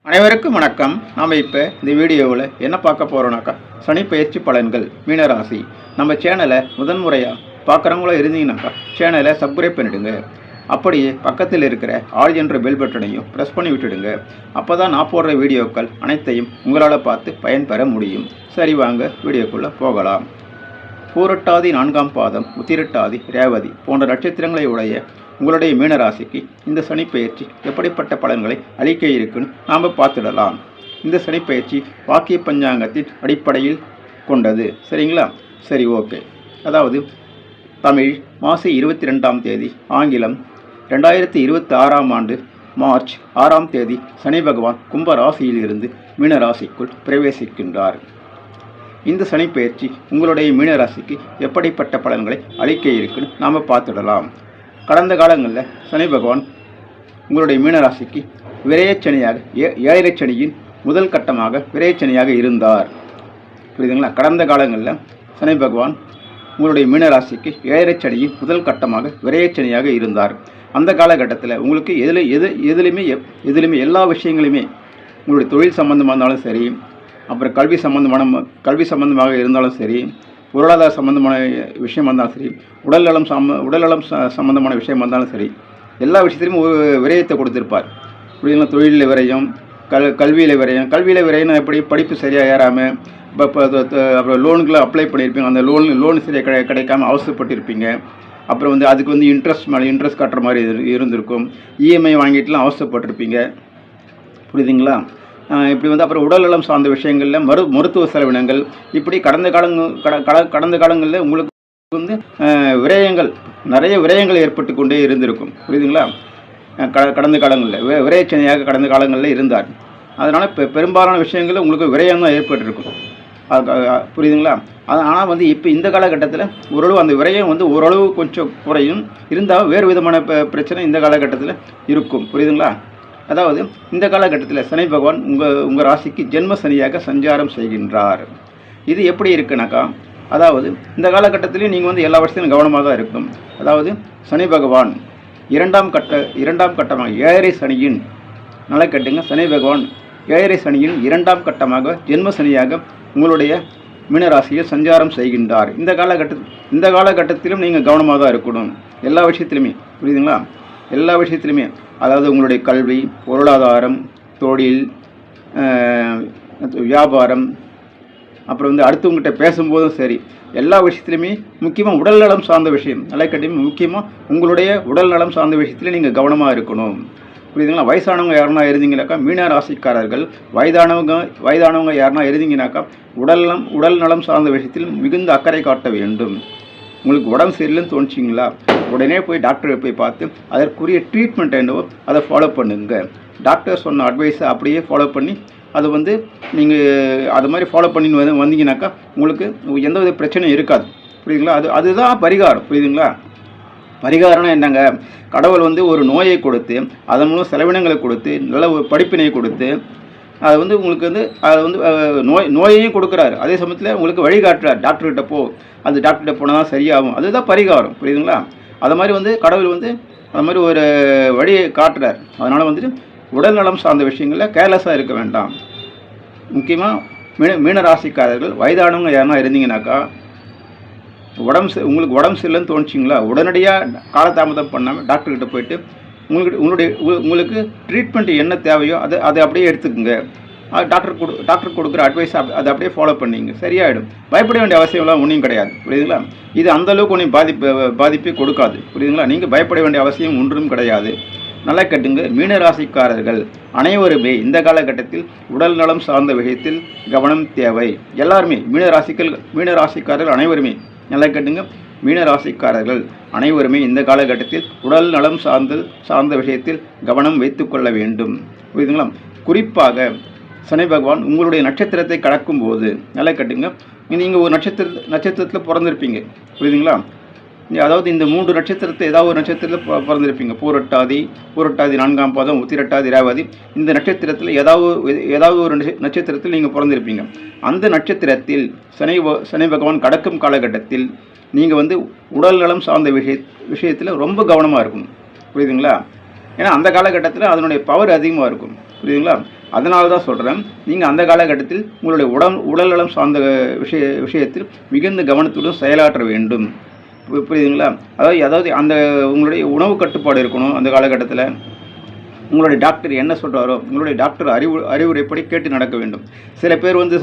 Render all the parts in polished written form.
அனைவருக்கும் வணக்கம். நாம் இப்போ இந்த வீடியோவில் என்ன பார்க்க போகிறோம்னாக்கா சனி பயிற்சி பலன்கள் மீனராசி. நம்ம சேனலை முதன்முறையாக பார்க்குறவங்களா இருந்தீங்கன்னாக்கா சேனலை சப்ஸ்கிரைப் பண்ணிவிடுங்க. அப்படியே பக்கத்தில் இருக்கிற ஆல் என்ற பெல் பட்டனையும் ப்ரெஸ் பண்ணி விட்டுடுங்க. அப்போ தான் நான் போடுற வீடியோக்கள் அனைத்தையும் உங்களால் பார்த்து பயன்பெற முடியும். சரி, வாங்க வீடியோக்குள்ளே போகலாம். பூரட்டாதி 4ஆம் பாதம், உத்திரட்டாதி, ரேவதி போன்ற நட்சத்திரங்களை உடைய உங்களுடைய மீனராசிக்கு இந்த சனிப்பெயர்ச்சி எப்படிப்பட்ட பலன்களை அளிக்க இருக்குன்னு நாம் பார்த்துடலாம். இந்த சனிப்பெயர்ச்சி வாக்கிய பஞ்சாங்கத்தின் அடிப்படையில் கொண்டது. சரிங்களா? சரி, ஓகே. அதாவது தமிழ் மாசி 22ஆம் தேதி, ஆங்கிலம் 2026ஆம் ஆண்டு மார்ச் 6ஆம் தேதி சனி பகவான் கும்ப ராசியில் இருந்து மீனராசிக்குள் பிரவேசிக்கின்றார். இந்த சனிப்பெயர்ச்சி உங்களுடைய மீனராசிக்கு எப்படிப்பட்ட பலன்களை அளிக்க இருக்குன்னு நாம் பார்த்துடலாம். கடந்த காலங்களில் சனி பகவான் உங்களுடைய மீனராசிக்கு விரயச்சனியாக, ஏழரை சனியின் முதல் கட்டமாக விரயச்சனியாக இருந்தார். புரியுதுங்களா? கடந்த காலங்களில் சனி பகவான் உங்களுடைய மீனராசிக்கு ஏழரை சனியின் முதல் கட்டமாக விரயச்சனியாக இருந்தார். அந்த காலகட்டத்தில் உங்களுக்கு எதுலையுமே எல்லா விஷயங்களையுமே, உங்களுடைய தொழில் சம்பந்தமாக இருந்தாலும் சரி, அப்புறம் கல்வி சம்பந்தமாக இருந்தாலும் சரி, பொருளாதார சம்பந்தமான விஷயமா இருந்தாலும் சரி, உடல்நலம் சம்பந்தமான விஷயமா இருந்தாலும் சரி, எல்லா விஷயத்திலையும் ஒரு விரயத்தை கொடுத்துருப்பார். இப்படிலாம் தொழிலில் விரயம், கல்வியில் விரயம் எப்படி எப்படி சரியாக ஏறாமல் அப்புறம் லோனுக்குலாம் அப்ளை பண்ணியிருப்பீங்க. அந்த லோன் சரியாக கிடைக்காம அவசரப்பட்டிருப்பீங்க. அப்புறம் அதுக்கு இன்ட்ரெஸ்ட் கட்டுற மாதிரி இருந்திருக்கும். இஎம்ஐ வாங்கிட்டுலாம் அவசரப்பட்டிருப்பீங்க. புரியுதுங்களா? இப்படி அப்புறம் உடல்நலம் சார்ந்த விஷயங்களில் மருத்துவ செலவினங்கள், இப்படி கடந்த காலங்களில் உங்களுக்கு நிறைய விரயங்கள் ஏற்பட்டு கொண்டே இருந்திருக்கும். புரியுதுங்களா? கடந்த காலங்களில் விரயச்சனையாக கடந்த காலங்களில் இருந்தார். அதனால் இப்போ பெரும்பாலான விஷயங்களில் உங்களுக்கு விரயம் தான் ஏற்பட்டிருக்கும். புரியுதுங்களா? ஆனால் இப்போ இந்த காலகட்டத்தில் ஓரளவு அந்த விரயம் ஓரளவு கொஞ்சம் குறையும். இருந்தால் வேறு விதமான பிரச்சனை இந்த காலகட்டத்தில் இருக்கும். புரியுதுங்களா? அதாவது இந்த காலகட்டத்தில் சனி பகவான் உங்கள் ராசிக்கு ஜென்ம சனியாக சஞ்சாரம் செய்கின்றார். இது எப்படி இருக்குனாக்கா, அதாவது இந்த காலகட்டத்திலையும் நீங்கள் எல்லா வருஷத்திலும் கவனமாக தான் இருக்கும். அதாவது சனி பகவான் இரண்டாம் கட்டமாக ஏழரை சனியின், நல்லா கேட்டுங்க, சனி பகவான் ஏழரை சனியின் 2ஆம் கட்டமாக ஜென்ம சனியாக உங்களுடைய மீனராசியில் சஞ்சாரம் செய்கின்றார். இந்த காலகட்டத்திலும் நீங்கள் கவனமாக தான் இருக்கணும். எல்லா விஷயத்திலுமே. புரியுதுங்களா? எல்லா விஷயத்திலுமே. அதாவது உங்களுடைய கல்வி, பொருளாதாரம், தொழில், வியாபாரம், அப்புறம் அடுத்தவங்ககிட்ட பேசும்போதும் சரி, எல்லா விஷயத்துலையுமே முக்கியமாக உடல்நலம் சார்ந்த விஷயம், நிலைக்கட்டியும் முக்கியமாக உங்களுடைய உடல்நலம் சார்ந்த விஷயத்தில் நீங்கள் கவனமாக இருக்கணும். புரியுதுங்களா? வயசானவங்க யாருன்னா இருந்தீங்கனாக்கா, மீன ராசிக்காரர்கள் வயதானவங்க யாருன்னா இருந்தீங்கனாக்கா உடல் நலம் சார்ந்த விஷயத்தில் மிகுந்த அக்கறை காட்ட வேண்டும். உங்களுக்கு உடம்பு சரியில்லைன்னு தோணுச்சிங்களா, உடனே போய் டாக்டரை போய் பார்த்து அதற்குரிய ட்ரீட்மெண்ட் என்னவோ அதை ஃபாலோ பண்ணுங்க. டாக்டர் சொன்ன அட்வைஸை அப்படியே ஃபாலோ பண்ணி அது நீங்கள் அது மாதிரி ஃபாலோ பண்ணி வந்தீங்கன்னாக்கா உங்களுக்கு எந்த வித பிரச்சனையும் இருக்காது. புரியுதுங்களா? அதுதான் பரிகாரம். புரியுதுங்களா? பரிகாரம்னா என்னங்க, கடவுள் ஒரு நோயை கொடுத்து அதன் மூலம் செலவினங்களை கொடுத்து நல்ல ஒரு படிப்பினை கொடுத்து அது உங்களுக்கு அது நோயையும் கொடுக்குறாரு. அதே சமயத்தில் உங்களுக்கு வழிகாட்டுறார். டாக்டர்கிட்ட போ, அது டாக்டர்கிட்ட போனால் தான் சரியாகும். அதுதான் பரிகாரம். புரியுதுங்களா? அது மாதிரி கடவுள் அது மாதிரி ஒரு வழியை காட்டுறார். அதனால் உடல் நலம் சார்ந்த விஷயங்களில் கேர்லெஸ்ஸாக இருக்க வேண்டாம். முக்கியமாக மீனராசிக்காரர்கள் வயதானவங்க யாருன்னா இருந்தீங்கன்னாக்கா, உங்களுக்கு உடம்பு சரியில்லைன்னு தோணுச்சிங்களா, உடனடியாக காலதாமதம் பண்ணாமல் டாக்டர்கிட்ட போயிட்டு உங்களுக்கு ட்ரீட்மெண்ட் என்ன தேவையோ அதை அப்படியே எடுத்துக்கோங்க. டாக்டர் கொடுக்குற அட்வைஸ் அதை அப்படியே ஃபாலோ பண்ணிங்க, சரியாயிடும். பயப்பட வேண்டிய அவசியம்லாம் ஒன்றும் கிடையாது. புரியுதுங்களா? இது அந்தளவுக்கு ஒன்றும் பாதிப்பே கொடுக்காது. புரியுதுங்களா? நீங்கள் பயப்பட வேண்டிய அவசியம் ஒன்றும் கிடையாது. நல்லா கேட்டுங்க, மீனராசிக்காரர்கள் அனைவருமே இந்த காலகட்டத்தில் உடல் நலம் சார்ந்த விஷயத்தில் கவனம் தேவை. எல்லாருமே மீனராசிக்காரர்கள் அனைவருமே, நல்லா கேட்டுங்க, மீனராசிக்காரர்கள் அனைவருமே இந்த காலகட்டத்தில் உடல் நலம் சார்ந்த விஷயத்தில் கவனம் வைத்துக்கொள்ள வேண்டும். புரியுதுங்களா? குறிப்பாக சனி பகவான் உங்களுடைய நட்சத்திரத்தை கடக்கும் போது, நல்லா கேட்டுங்க, நீங்கள் ஒரு நட்சத்திரத்தில் பிறந்திருப்பீங்க. புரியுதுங்களா? அதாவது இந்த 3 நட்சத்திரத்தை ஏதாவது ஒரு நட்சத்திரத்தில் பிறந்திருப்பீங்க. பூரட்டாதி 4ஆம் பாதம், உத்திரட்டாதி, ரேவதி. இந்த நட்சத்திரத்தில் ஏதாவது ஒரு நட்சத்திரத்தில் நீங்கள் பிறந்திருப்பீங்க. அந்த நட்சத்திரத்தில் சனி பகவான் கடக்கும் காலகட்டத்தில் நீங்கள் உடல் நலம் சார்ந்த விஷயத்தில் ரொம்ப கவனமாக இருக்கணும். புரியுதுங்களா? ஏன்னா அந்த காலகட்டத்தில் அதனுடைய பவர் அதிகமாக இருக்கும். புரியுதுங்களா? அதனால தான் சொல்கிறேன், நீங்கள் அந்த காலகட்டத்தில் உங்களுடைய உடல்நலம் சார்ந்த விஷயத்தில் மிகுந்த கவனத்துடன் செயலாற்ற வேண்டும். புரியுதுங்களா? அதாவது அந்த உங்களுடைய உணவு கட்டுப்பாடு இருக்கணும். அந்த காலகட்டத்தில் உங்களுடைய டாக்டர் என்ன சொல்கிறாரோ, உங்களுடைய டாக்டர் அறிவுரைப்படி கேட்டு நடக்க வேண்டும். சில பேர் வந்து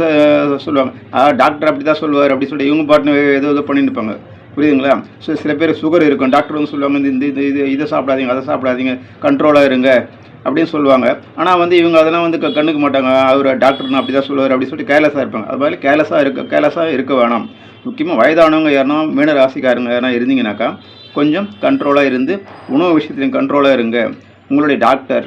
சொல்லுவாங்க, டாக்டர் அப்படி தான் சொல்லுவார் அப்படி சொல்லிட்டு இவங்க பாட்டுன்னு ஏதோ பண்ணிட்டு இருப்பாங்க. புரியுதுங்களா? சில பேர் சுகர் இருக்கும், டாக்டர் வந்து சொல்லுவாங்க இதை சாப்பிடாதீங்க, அதை சாப்பிடாதீங்க, கண்ட்ரோலாக இருங்க அப்படின்னு சொல்லுவாங்க. ஆனால் வந்து இவங்க அதெல்லாம் வந்து கண்டுக்க மாட்டாங்க. அவர் டாக்டர்னு அப்படி தான் சொல்லுவார் அப்படி சொல்லிட்டு கேர்லெஸ்ஸாக இருப்பாங்க. அது மாதிரி கேர்லெஸ்ஸாக இருக்க வேணாம். முக்கியமாக வயதானவங்க யாருன்னா மீன ராசிக்காரங்க யாருன்னா இருந்தீங்கன்னாக்கா கொஞ்சம் கண்ட்ரோலாக இருந்து உணவு விஷயத்துலையும் கண்ட்ரோலாக இருங்க. உங்களுடைய டாக்டர்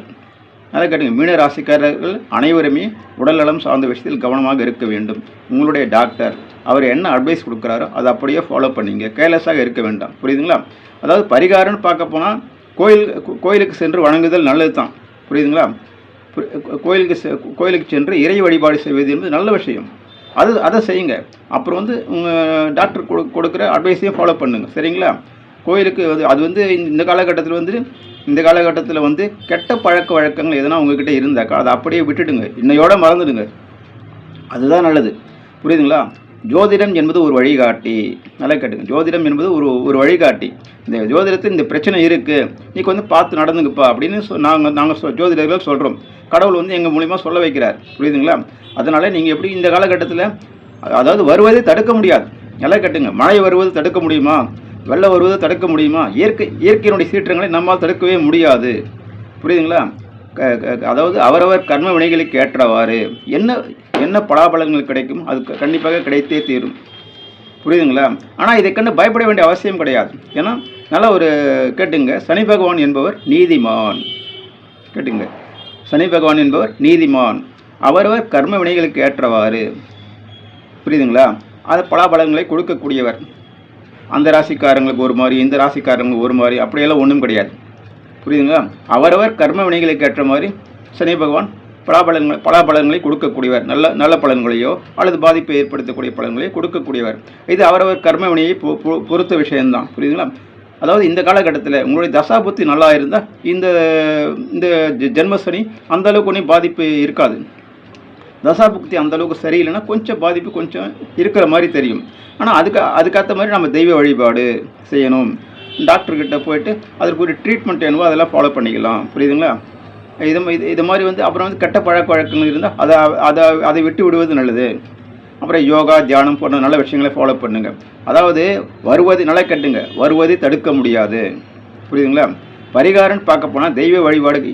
அதை கேட்டுங்க. மீன ராசிக்காரர்கள் அனைவருமே உடல்நலம் சார்ந்த விஷயத்தில் கவனமாக இருக்க வேண்டும். உங்களுடைய டாக்டர் அவர் என்ன அட்வைஸ் கொடுக்குறாரோ அதை அப்படியே ஃபாலோ பண்ணிங்க. கேர்லெஸ்ஸாக இருக்க வேண்டாம். புரியுதுங்களா? அதாவது பரிகாரம்னு பார்க்க போனால் கோயிலுக்கு சென்று வணங்குதல் நல்லது தான். புரியுதுங்களா? கோயிலுக்கு சென்று இறை வழிபாடு செய்வது என்பது நல்ல விஷயம். அதை செய்யுங்க. அப்புறம் வந்து உங்கள் டாக்டர் கொடுக்குற அட்வைஸையும் ஃபாலோ பண்ணுங்கள். சரிங்களா? கோயிலுக்கு அது வந்து இந்த காலகட்டத்தில் வந்து கெட்ட பழக்க வழக்கங்கள் எதனா உங்ககிட்ட இருந்தாக்கா அதை அப்படியே விட்டுடுங்க, இன்னையோட மறந்துடுங்க. அதுதான் நல்லது. புரியுதுங்களா? ஜோதிடம் என்பது ஒரு வழிகாட்டி. நல்லா கேட்டுங்க. ஜோதிடம் என்பது ஒரு வழிகாட்டி. இந்த ஜோதிடத்தில் இந்த பிரச்சனை இருக்குது, நீ கொஞ்சம் பார்த்து நடந்துங்கப்பா அப்படின்னு நாங்கள் ஜோதிடர்கள் சொல்கிறோம். கடவுள் வந்து எங்கள் மூலிமா சொல்ல வைக்கிறார். புரியுதுங்களா? அதனால் நீங்கள் எப்படி இந்த காலகட்டத்தில் அதாவது வருவதை தடுக்க முடியாது. நல்லா கேட்டுங்க. மழை வருவது தடுக்க முடியுமா? வெள்ளம் வருவதை தடுக்க முடியுமா? இயற்கையினுடைய சீற்றங்களை நம்மால் தடுக்கவே முடியாது. புரியுதுங்களா? அதாவது அவரவர் கர்ம வினைகளுக்கு ஏற்றவாறு என்ன பலாபலங்கள் கிடைக்கும் அது கண்டிப்பாக கிடைத்தே தீரும். புரியுதுங்களா? ஆனால் இதை கண்டு பயப்பட வேண்டிய அவசியம் கிடையாது. ஏன்னா நல்லா ஒரு கேட்டுங்க, சனி பகவான் என்பவர் நீதிமான். கேட்டுங்க, சனி பகவான் என்பவர் நீதிமான். அவரவர் கர்ம வினைகளுக்கு ஏற்றவாறு, புரியுதுங்களா, அது பலாபலங்களை கொடுக்கக்கூடியவர். அந்த ராசிக்காரங்களுக்கு ஒரு மாதிரி, இந்த ராசிக்காரங்களுக்கு ஒரு மாதிரி, அப்படியெல்லாம் ஒன்றும் கிடையாது. புரியுதுங்களா? அவரவர் கர்ம வினைகளுக்கு ஏற்ற மாதிரி சனி பகவான் பலாபலன்களை கொடுக்கக்கூடியவர். நல்ல பலன்களையோ அல்லது பாதிப்பை ஏற்படுத்தக்கூடிய பலன்களையோ கொடுக்கக்கூடியவர். இது அவரவர் கர்ம வினையை பொறுத்த விஷயம்தான். புரியுதுங்களா? அதாவது இந்த காலகட்டத்தில் உங்களுடைய தசாபுத்தி நல்லா இருந்தால் இந்த ஜென்மசனி அந்தளவுக்கு ஒன்றும் பாதிப்பு இருக்காது. தசாபுக்தி அந்தளவுக்கு சரியில்லைன்னா கொஞ்சம் பாதிப்பு கொஞ்சம் இருக்கிற மாதிரி தெரியும். ஆனால் அதுக்கேற்ற மாதிரி நம்ம தெய்வ வழிபாடு செய்யணும். டாக்டர்கிட்ட போயிட்டு அதற்கு ஒரு ட்ரீட்மெண்ட் என்னவோ அதெல்லாம் ஃபாலோ பண்ணிக்கலாம். புரியுதுங்களா? இது மாதிரி வந்து அப்புறம் வந்து கெட்ட பழக்க வழக்கங்கள் இருந்தால் அதை விட்டு விடுவது நல்லது. அப்புறம் யோகா, தியானம் போன்ற நல்ல விஷயங்களை ஃபாலோ பண்ணுங்கள். அதாவது நல்லா கட்டுங்க, வருவதை தடுக்க முடியாது. புரியுதுங்களா? பரிகாரம்னு பார்க்க போனால் தெய்வ வழிபாடுக்கு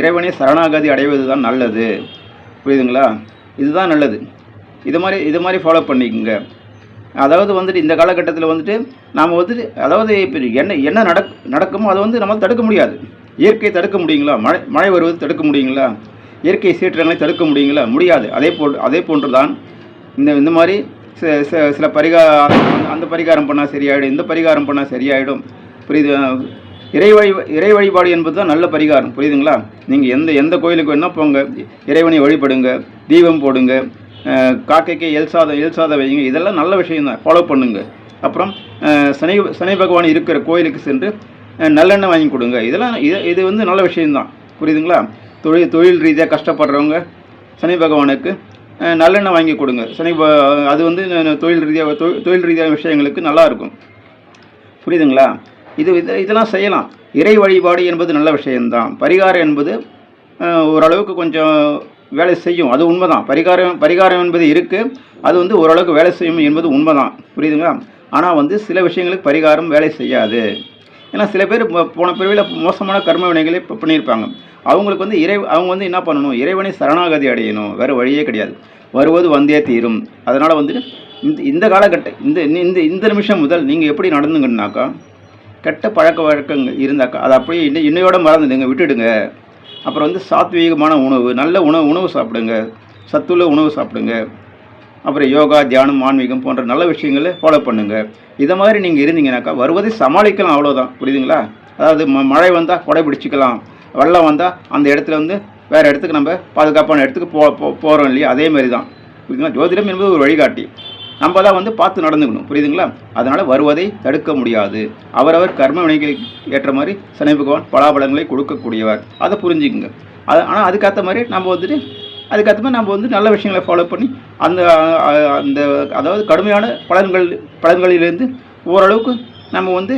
இறைவனை சரணாகதி அடைவது தான் நல்லது. புரியுதுங்களா? இதுதான் நல்லது. இது மாதிரி ஃபாலோ பண்ணிக்கோங்க. அதாவது வந்துட்டு இந்த காலகட்டத்தில் வந்துட்டு நாம் வந்துட்டு அதாவது இப்போ என்ன நடக்குமோ அதை வந்து நம்ம தடுக்க முடியாது. இயற்கையை தடுக்க முடியுங்களா? மழை வருவது தடுக்க முடியுங்களா? இயற்கை சீற்றங்களை தடுக்க முடியுங்களா? முடியாது. அதே போன்று தான் இந்த மாதிரி சில அந்த பரிகாரம் பண்ணால் சரியாயிடும், இந்த பரிகாரம் பண்ணால் சரியாயிடும். புரியுது? இறை வழிபாடு என்பது தான் நல்ல பரிகாரம். புரியுதுங்களா? நீங்கள் எந்த கோயிலுக்கு வேணால் போங்க, இறைவனை வழிபடுங்க, தீபம் போடுங்க, காக்கைக்கு எல் சாதம் வைங்க. இதெல்லாம் நல்ல விஷயம்தான், ஃபாலோ பண்ணுங்க. அப்புறம் சனி பகவான் இருக்கிற கோயிலுக்கு சென்று நல்லெண்ணெய் வாங்கி கொடுங்க. இது வந்து நல்ல விஷயம்தான். புரியுதுங்களா? தொழில் ரீதியாக கஷ்டப்படுறவங்க சனி பகவானுக்கு நல்லெண்ணெய் வாங்கி கொடுங்க. அது வந்து தொழில் ரீதியான விஷயங்களுக்கு நல்லாயிருக்கும். புரியுதுங்களா? இதெல்லாம் செய்யலாம். இறை வழிபாடு என்பது நல்ல விஷயம்தான். பரிகாரம் என்பது ஓரளவுக்கு கொஞ்சம் வேலை செய்யும், அது உண்மைதான். பரிகாரம் என்பது இருக்குது, அது வந்து ஓரளவுக்கு வேலை செய்யும் என்பது உண்மைதான். புரியுதுங்களா? ஆனால் வந்து சில விஷயங்களுக்கு பரிகாரம் வேலை செய்யாது. ஏன்னா சில பேர் போன பிறவியில் மோசமான கர்ம வினைகளை பண்ணியிருப்பாங்க. அவங்களுக்கு வந்து அவங்க வந்து என்ன பண்ணணும்? இறைவனை சரணாகதி அடையணும். வேறு வழியே கிடையாது. வருவது வந்தே தீரும். அதனால் வந்துட்டு இந்த காலகட்டம் இந்த நிமிஷம் முதல் நீங்கள் எப்படி நடந்துங்கன்னாக்கா, கெட்ட பழக்க வழக்கங்கள் இருந்தாக்கா அதை அப்படியே இன்னையோட மறந்துடுங்க, விட்டுடுங்க. அப்புறம் வந்து சாத்வீகமான உணவு, நல்ல உணவு சாப்பிடுங்க, சத்துள்ள உணவு சாப்பிடுங்க. அப்புறம் யோகா, தியானம், ஆன்மீகம் போன்ற நல்ல விஷயங்களை ஃபாலோ பண்ணுங்கள். இதை மாதிரி நீங்கள் இருந்தீங்கன்னாக்கா வருவதை சமாளிக்கலாம், அவ்வளோதான். புரியுதுங்களா? அதாவது மழை வந்தால் கொடை பிடிச்சிக்கலாம், வெள்ளம் வந்தால் அந்த இடத்துல வந்து வேறு இடத்துக்கு நம்ம பாதுகாப்பான இடத்துக்கு போகிறோம் இல்லையா? அதே மாதிரி தான். புரியுதுங்களா? ஜோதிடம் என்பது ஒரு வழிகாட்டி, நம்ம தான் வந்து பார்த்து நடந்துக்கணும். புரியுதுங்களா? அதனால் வருவதை தடுக்க முடியாது. அவரவர் கர்ம வினைகளுக்கு ஏற்ற மாதிரி சனி பகவான் பலாபலங்களை கொடுக்கக்கூடியவர். அதை புரிஞ்சுக்குங்க. ஆனால் அதுக்கேற்ற மாதிரி நம்ம வந்துட்டு அதுக்கேற்ற மாதிரி நம்ம வந்து நல்ல விஷயங்களை ஃபாலோ பண்ணி அந்த அந்த அதாவது கடுமையான பலன்களிலிருந்து ஓரளவுக்கு நம்ம வந்து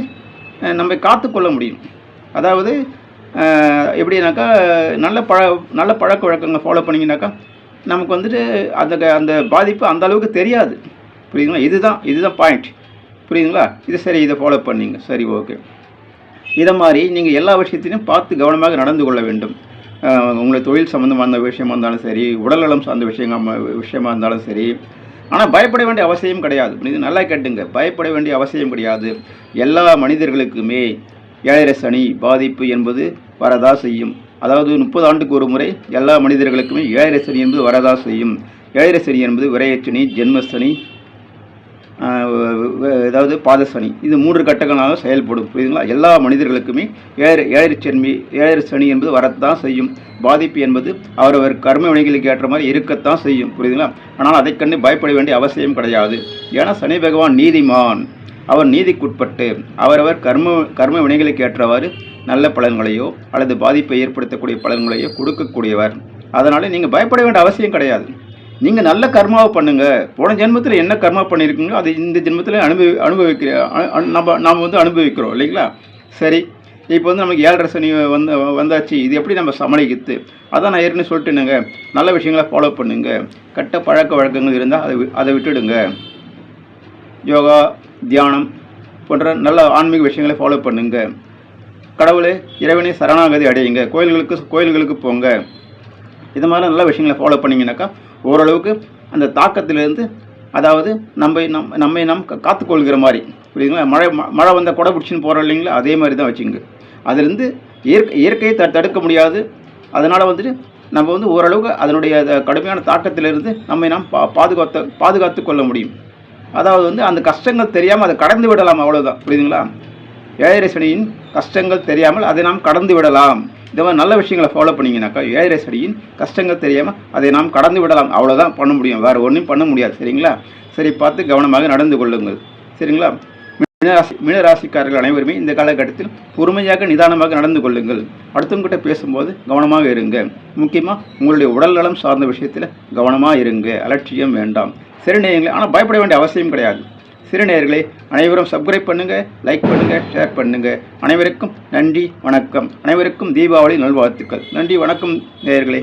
நம்ம காத்துக்கொள்ள முடியும். அதாவது எப்படின்னாக்கா நல்ல பழக்க வழக்கங்களை ஃபாலோ பண்ணிங்கனாக்கா நமக்கு வந்துட்டு அந்த பாதிப்பு அந்த அளவுக்கு தெரியாது. புரியுதுங்களா? இதுதான் பாயிண்ட். புரியுதுங்களா? இது சரி, இதை ஃபாலோ பண்ணிங்க, சரி, ஓகே. இதை மாதிரி நீங்கள் எல்லா விஷயத்திலையும் பார்த்து கவனமாக நடந்து கொள்ள வேண்டும். உங்களை தொழில் சம்மந்தமான விஷயமா இருந்தாலும் சரி, உடல்நலம் சார்ந்த விஷயமா இருந்தாலும் சரி. ஆனால் பயப்பட வேண்டிய அவசியம் கிடையாது. இது நல்லா கேட்டுங்க, பயப்பட வேண்டிய அவசியம் கிடையாது. எல்லா மனிதர்களுக்குமே 7.5 சனி பாதிப்பு என்பது வரதா செய்யும். அதாவது 30 ஆண்டுக்கு ஒரு முறை எல்லா மனிதர்களுக்குமே 7.5 சனி என்பது வரதா செய்யும். 7.5 சனி என்பது விரயச்சனி, ஜென்மசனி, அதாவது பாதசனி, இது 3 கட்டங்களாக செயல்படும். புரியுதுங்களா? எல்லா மனிதர்களுக்குமே 7.5 சனி என்பது வரத்தான் செய்யும். பாதிப்பு என்பது அவரவர் கர்ம வினைகளுக்கு ஏற்ற மாதிரி இருக்கத்தான் செய்யும். புரியுதுங்களா? ஆனால் அதை கண்டு பயப்பட வேண்டிய அவசியம் கிடையாது. ஏன்னா சனி பகவான் நீதிமான். அவர் நீதிக்குட்பட்டு அவரவர் கர்ம வினைகளுக்கு ஏற்றவாறு நல்ல பலன்களையோ அல்லது பாதிப்பை ஏற்படுத்தக்கூடிய பலன்களையோ கொடுக்கக்கூடியவர். அதனால் நீங்கள் பயப்பட வேண்டிய அவசியம் கிடையாது. நீங்கள் நல்ல கர்மாவை பண்ணுங்கள். போன ஜென்மத்தில் என்ன கர்மா பண்ணியிருக்கீங்களோ அது இந்த ஜென்மத்தில் நாம் வந்து அனுபவிக்கிறோம் இல்லைங்களா? சரி, இப்போ வந்து நமக்கு 7.5 சனி வந்தாச்சு. இது எப்படி நம்ம சமாளிக்கிறது? அதான் நான் ஏற்கனவே சொல்லிட்டேனுங்க, நல்ல விஷயங்களை ஃபாலோ பண்ணுங்க. கெட்ட பழக்க வழக்கங்கள் இருந்தால் அதை விட்டுடுங்க. யோகா, தியானம் போன்ற நல்ல ஆன்மீக விஷயங்களை ஃபாலோ பண்ணுங்க. கடவுளை, இறைவனை சரணாகதி அடையுங்க. கோயில்களுக்கு போங்க. இது மாதிரி நல்ல விஷயங்களை ஃபாலோ பண்ணிங்கனாக்கா ஓரளவுக்கு அந்த தாக்கத்திலிருந்து, அதாவது நம்மை காத்துக்கொள்கிற மாதிரி. புரியுதுங்களா? மழை வந்த கொடை பிடிச்சின்னு போகிறோம் இல்லைங்களா? அதே மாதிரி தான் வச்சுங்க. அதிலிருந்து இயற்கையை தடுக்க முடியாது. அதனால் வந்துட்டு நம்ம வந்து ஓரளவுக்கு அதனுடைய கடுமையான தாக்கத்திலிருந்து நாம் பாதுகாத்து கொள்ள முடியும். அதாவது வந்து அந்த கஷ்டங்கள் தெரியாமல் அதை கடந்து விடலாம், அவ்வளோதான். புரியுதுங்களா? 7.5 சனியின் கஷ்டங்கள் தெரியாமல் அதை நாம் கடந்து விடலாம். இந்த மாதிரி நல்ல விஷயங்களை ஃபாலோ பண்ணிங்கனாக்கா 7.5 சனியின் கஷ்டங்கள் தெரியாமல் அதை நாம் கடந்து விடலாம். அவ்வளோதான் பண்ண முடியும், வேறு ஒன்றும் பண்ண முடியாது. சரிங்களா? சரி, பார்த்து கவனமாக நடந்து கொள்ளுங்கள். சரிங்களா? மீனராசிக்காரர்கள் அனைவருமே இந்த காலகட்டத்தில் பொறுமையாக நிதானமாக நடந்து கொள்ளுங்கள். அடுத்தவங்கிட்ட பேசும்போது கவனமாக இருங்க. முக்கியமாக உங்களுடைய உடல் நலம் சார்ந்த விஷயத்தில் கவனமாக இருங்க. அலட்சியம் வேண்டாம். சரி நேயர்களே, ஆனால் பயப்பட வேண்டிய அவசியம் கிடையாது. சிறு நேயர்களே, அனைவரும் சப்ஸ்கிரைப் பண்ணுங்கள், லைக் பண்ணுங்கள், ஷேர் பண்ணுங்கள். அனைவருக்கும் நன்றி, வணக்கம். அனைவருக்கும் தீபாவளி நல்வாழ்த்துக்கள். நன்றி, வணக்கம் நேயர்களே.